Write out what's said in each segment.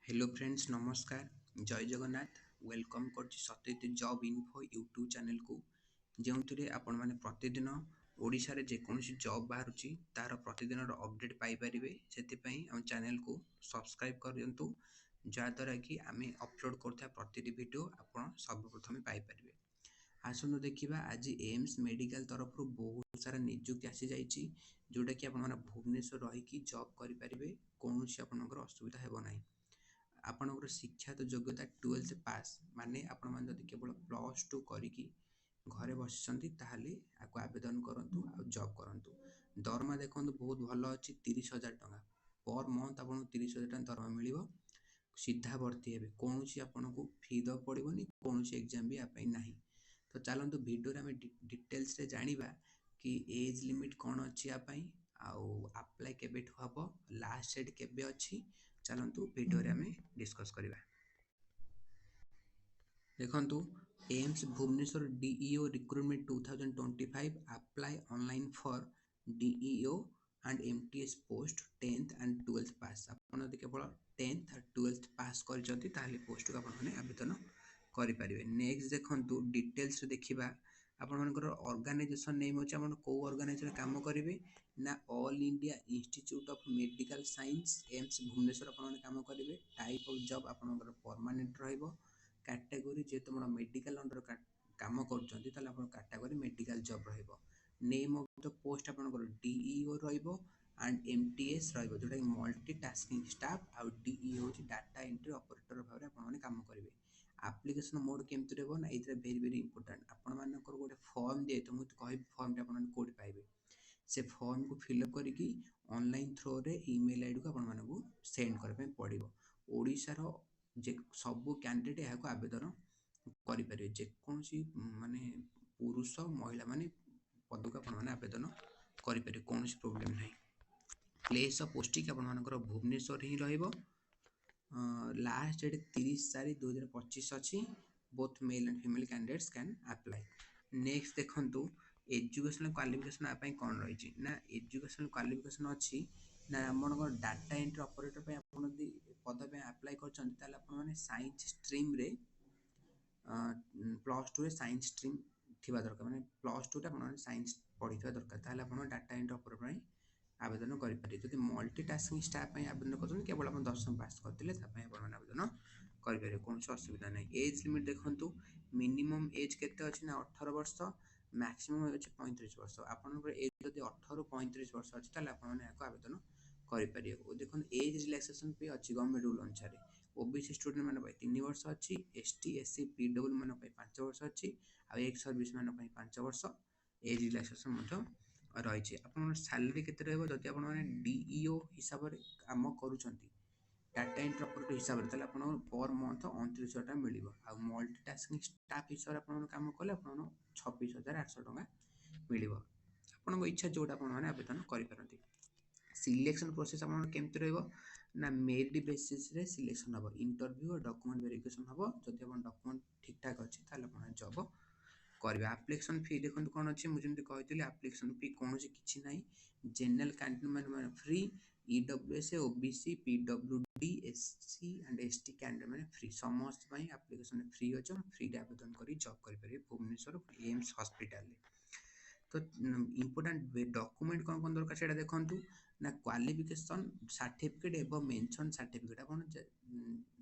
Hello friends नमस्कार जय Jagannath welcome कर Satyajit job info YouTube channel को जो आपण मैंने प्रतिदिन ओडिशा रे जेकोसी जॉब बाहर तार प्रतिदिन अपडेट पाइपर से आम चैनल को सब्सक्राइब करूँ जहाँद्वारा कि आम अपलोड कर प्रति वीडियो आप सर्वप्रथम पाइपर। आसनु देखा आज एम्स मेडिकल तरफ बहुत सारा निजुक्ति आसी जाइए जोटा कि आप भुवनेश्वर रहीकि जॉब करेंगे कौन आपंकर असुविधा हेबना। आपणकर शिक्षा तो योग्यता 12th पास माने आपण मैंने जब केवल +2 करी घरे बसी आपको आवेदन करूँ आ जॉब करूँ। दरमा देखो बहुत भल अच्छी 30,000 टका पर मंथ आपको 30,000 टका दरमा मिल सीधा भर्ती हे कौन आपन को फी दब पड़ोनी कौन एग्जाम भी आप ना। तो चलतु भिडियो आम डिटेल्स रे जानिबा कि एज लिमिट कौन अच्छी आप्लाय केबे हम लास्ट डेट केबे अच्छी चलतु भिडियो आम डिस्कस करवा। देखु AIIMS Bhubaneswar DEO recruitment 2025 apply online for DEO and MTS post 10th and 12th pass आपन केवल 10th और 12th पास कर पोस्ट को आपने आवेदन करेंगे। नेक्स्ट देखु डिटेल्स देखा आपंकर ऑर्गेनाइजेशन नेम अच्छे आप कौ ऑर्गेनाइजेशन काम करेंगे ना all India institute of medical science AIIMS Bhubaneswar आप काम करेंगे। टाइप ऑफ जॉब आपंकर परमानेंट रहिबो कैटेगरी जेहेतु मोर मेडिकल अंडर काम कर कैटेगरी मेडिकल जॉब रहिबो। नेम ऑफ द पोस्ट आपंकर डीईओ रहिबो एंड एमटीएस रहिबो जोटा कि मल्टी टास्किंग स्टाफ आ डीईओ डाटा एंट्री ऑपरेटर भाव में काम करेंगे। एप्लिकेशन मोड केमती रहा ना ये वेरी वेरी इंपोर्टेंट आपण मानकर गोटे फॉर्म दिए तो मुझे कह फॉर्म आप कौट पाइबे से फॉर्म को फिलअप करके ऑनलाइन थ्रो रे ईमेल आईडी को आपको सेंड करने पड़ो। ओडिशार जे सबू कैंडिडेट यहाँ आवेदन करेंगे जेकोसी माने पुरुष महिला माने पद को आप आवेदन करेंगे कौन प्रोब्लेम ना। प्लेस ऑफ पोस्टिंग आपर भुवनेश्वर ही रहिबो। लास्ट डेट 30/4/2025 अच्छी both male and female candidates can apply. Next देखु एजुकेशनल क्वालिफिकेशन आप कौन रही ना एजुकेशनल क्वालिफिकेशन अच्छी ना आम डाटा एंट्री ऑपरेटर पद पे अप्लाई कर साइंस स्ट्रीम रे +2 साइंस स्ट्रीम थिबा दरकार माने +2 टा साइंस पढ़ी दरकार डाटा एंट्री ऑपरेटर आवेदन करेंगे। जब मल्टी टास्किंग स्टाफ आवेदन कर केवल आप 10th पास करते आवेदन करेंगे कौन असुविधा ना। एज लिमिट देखु मिनिमम एज केते अच्छी ना 18 वर्ष मैक्सिमम एज 35 वर्ष आपंकर एज जब 18 ରୁ 35 वर्ष अच्छी आवेदन करेंगे। देखो एज रिलैक्सेशन पे अच्छी गवर्नमेंट रूल अनुसार ओबीसी स्टूडेंट मान 3 वर्ष अच्छी एसटी एससी पीडब्ल्यू मान 5 वर्ष अच्छी आ एक्स सर्विस मान 5 वर्ष एज रिलैक्सेशन रही। आप सैलरी केते रहबो जदि आपण माने डीईओ हिसाब रे काम करूछंती डाटा एंट्री ऑपरेटर हिसाब रे तले आपण पर मंथ 29,000 टका मिलिबो आ मल्टी टास्किंग स्टाफ हिसाब रे आपण काम कले आपण 26,800 टका मिलिबो। आपन इच्छा जोटा आपण माने आवेदन करि परंती। सिलेक्शन प्रोसेस आपण केमति रहबो ना मेरिट बेसिस रे सिलेक्शन हबो इंटरव्यू और डॉक्यूमेंट वेरिफिकेशन हबो जदि आपण डॉक्यूमेंट ठीक ठाक अछि ताले आपण जॉब करेंगे। एप्लिकेशन फी देखो कौन अच्छी मुझे कही एप्लिकेशन फी कौन किसी ना जनरल कैंडिडेट मैंने free EWS OBC PWD SC and ST candidate मैंने फ्री समस्त एप्लिकेशन फ्री अच्छे फ्री आवेदन कर जॉब करेंगे भुवनेश्वर एम्स हॉस्पिटल। तो इम्पोर्टेंट डॉक्यूमेंट कौन कौन दरकार से देखूँ ना क्वालिफिकेशन सर्टिफिकेट एवं मेंशन सर्टिफिकेट आप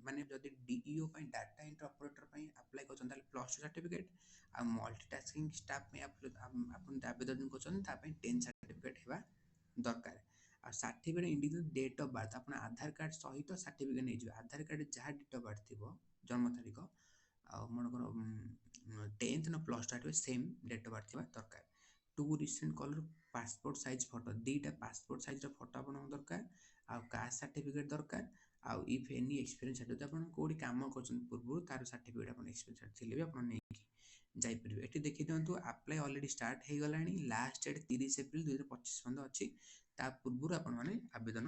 माने जदि DEO data entry operator apply कर +2 सर्टिफिकेट आ मल्टीटास्किंग स्टाफ आप आवेदन कर 10 सर्टिफिकेट होगा दरकार। आ certificate individual date of birth आप आधार कार्ड सहित सर्टिफिकेट नहीं आधार कार्ड जहाँ डेट ऑफ बर्थ थी जन्म तारीख मन 10th ना +2 सेम डेट ऑफ बर्थ दरकार। 2 recent colour passport size photo 2टा पासपोर्ट साइज फोटो आप दरकार आ कास्ट सर्टिफिकेट दरकार आ इफ एनी एक्सपीरियंस सर्टिफिकेट आप कोडी काम कर पूर्व तार सर्टिफिकेट आप एक्सपीरियंस थे भी आप जापर। ये देखी दिंतु अप्लाई अलरेडी स्टार्ट हो गला लास्ट डेट 30 एप्रिल 2025 पर्यंत अच्छी पूर्व आप आवेदन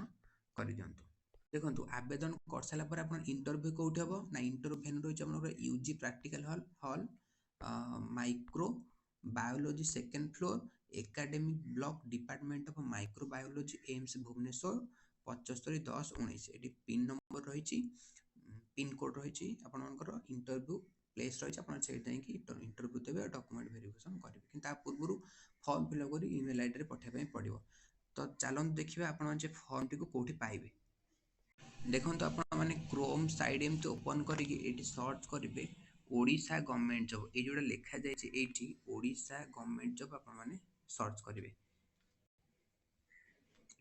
कर दिंतु। देखो आवेदन कर सारापर आप इंटरव्यू कौट हम ना इंटरव्यू भेन्यू रही UG practical hall hall micro biology second floor academic block department of microbiology AIIMS Bhubaneswar 75 10 19 ये पिन नंबर रही पिन कोड रही आपंकर इंटरव्यू प्लेस रही इंटरव्यू देवे और डॉक्यूमेंट वेरिफिकेशन करेंगे कि पूर्व फॉर्म फिलअप कर ईमेल आईडी पठाइबा पड़ो। तो चलते देखिए आप फॉर्म टी कौटी पाइबे। देखो आप मैंने क्रोम साइड एमती ओपन करके सर्च करेंगे ओडिशा गवर्नमेंट जॉब ये जोड़ा लिखा जाए ओडिशा गवर्नमेंट जॉब आप सर्च करेंगे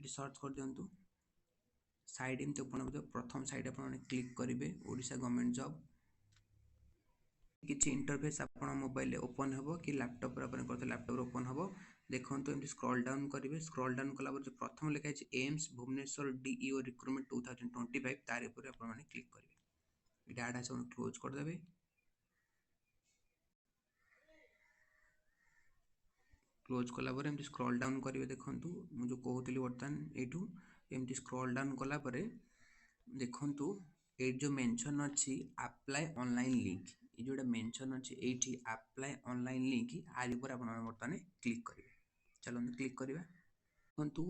सर्च कर दिंतु साइड एमती ओपन हो प्रथम साइड आप क्लिक करेंगे ओडिशा गवर्नमेंट जॉब किसी इंटरफेस आप मोबाइल ओपन हो कि लैपटॉप करते लैपटॉप ओपन हो। देखो एमती स्क्रॉल डाउन करेंगे स्क्रॉल डाउन कला प्रथम लिखाई एम्स भुवनेश्वर डीईओ रिक्रुटमेंट 2025 तार ऊपर आप क्लिक करेंगे डाटा सब क्लोज करदे। क्लोज कलापर एमती स्क्रॉल डाउन करेंगे देखूँ मुझे कहती बर्तमान यू एमती स्क्रॉल डाउन कलापर देखु ये जो मेंशन अच्छी अप्लाई ऑनलाइन लिंक ये जोड़ा मेंशन अच्छी ये अप्लाई ऑनलाइन लिंक आर ऊपर आप बर्तमान क्लिक करेंगे। चलो क्लिक करवा देखु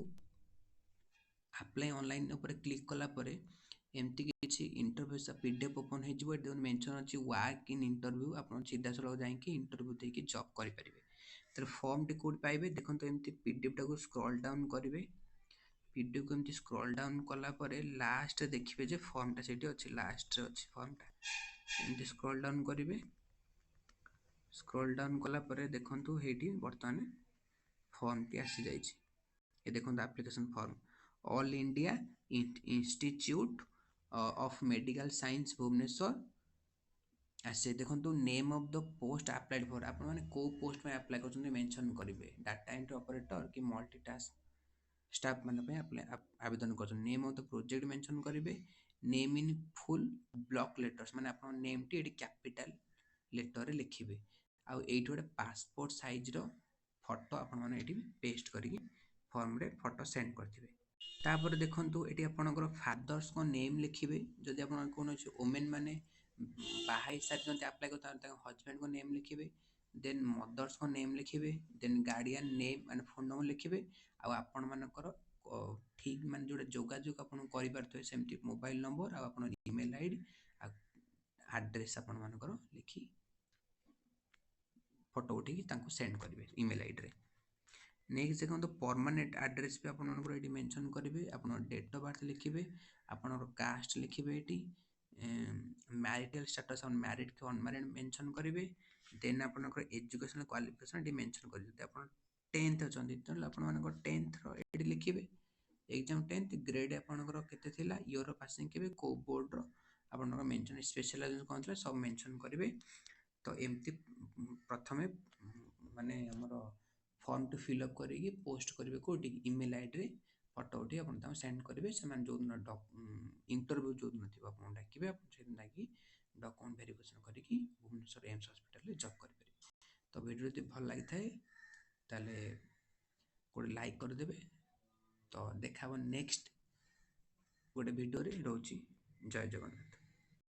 अप्लाई ऑनलाइन ऊपर क्लिक कलापर एमती किसी इंटरव्यू पीडीएफ ओपन हो मेंशन अच्छी वर्क इन इंटरव्यू आप सीधा सड़क जाकि इंटरव्यू देके जॉब करेंगे। तो फॉर्म टी कौट पाइबे देखो एमती पीडीएफ टाक स्क्रॉल डाउन करेंगे पीडीएफ को एमती स्क्रॉल डाउन कलापर लास्ट देखिए जे फॉर्मटा से अच्छी लास्ट अच्छी फॉर्मटा एमती स्क्रॉल डाउन करेंगे स्क्रॉल डाउन कलापर देखो ये बर्तमान फॉर्म टी आसी जाइए ये देखो application form All India institute of medical Science Bhubaneswar आसे देखो name of the post applied for आप पोस्ट में अप्लाई कर मेंशन करेंगे डाटा एंट्री ऑपरेटर कि मल्टीटास्क स्टाफ माने आवेदन कर name of the project mention करेंगे name in full block letters माने आप नेम टी कैपिटल लेटर रे लिखिबे आउ एठी गोटे पासपोर्ट साइज रो फोटो आपण पेस्ट करके फॉर्म रे फोटो सेंड करथिबे। तापर देखंतु एटी आपणकर फादर्स को नेम लिखिबे जदि आपण कोन वुमेन माने बाहाई सारी अप्लाई करते हजबैंड को नेम लिखिबे देन मदर्स को नेम लिखिबे देन गार्डियन नेम माने फोन नंबर लिखिबे आपण मानकर ठीक माने जोटा जोगाजोग आपण करि पारथि सेमती मोबाइल नंबर आपण ईमेल आईडी एड्रेस आपण मानकर लिखि फोटो उठेकी सेंड करेंगे ईमेल आईडी रे। नेक्स्ट देखो परमानेंट एड्रेस भी आपको ये मेंशन करेंगे आप डेट ऑफ बर्थ लिखिए आपन कास्ट लिखिए ये मैरिटल स्टेटस मैरिड कि अनमैरिड मेंशन करेंगे देन आपन एजुकेशनल क्वालिफिकेशन ये मेंशन करेंगे आप 10th अच्छा आप 10th लिखिए एग्जाम 10th ग्रेड आपंकर के ईयर ऑफ पासिंग के को बोर्ड आप मेंशन स्पेशलाइजेशन कौन था सब मेंशन करेंगे। तो एमती प्रथमे माने हमर फॉर्म टू फिलअप करेंगे पोस्ट करेंगे कौटी ईमेल आईडी रे फोटो उठी आप सेंड करेंगे से जो दिन इंटरव्यू जो दिन थी आप डाकिबे आप डाकी डॉक्यूमेंट वेरिफिकेशन करके भुवनेश्वर एम्स हॉस्पिटल जॉब करेंगे। तो वीडियो यदि भल लगी थाए ताले गोटे लाइक करदेवे। तो देखा नेक्स्ट गोटे वीडियो रे रोची जय जगन्नाथ।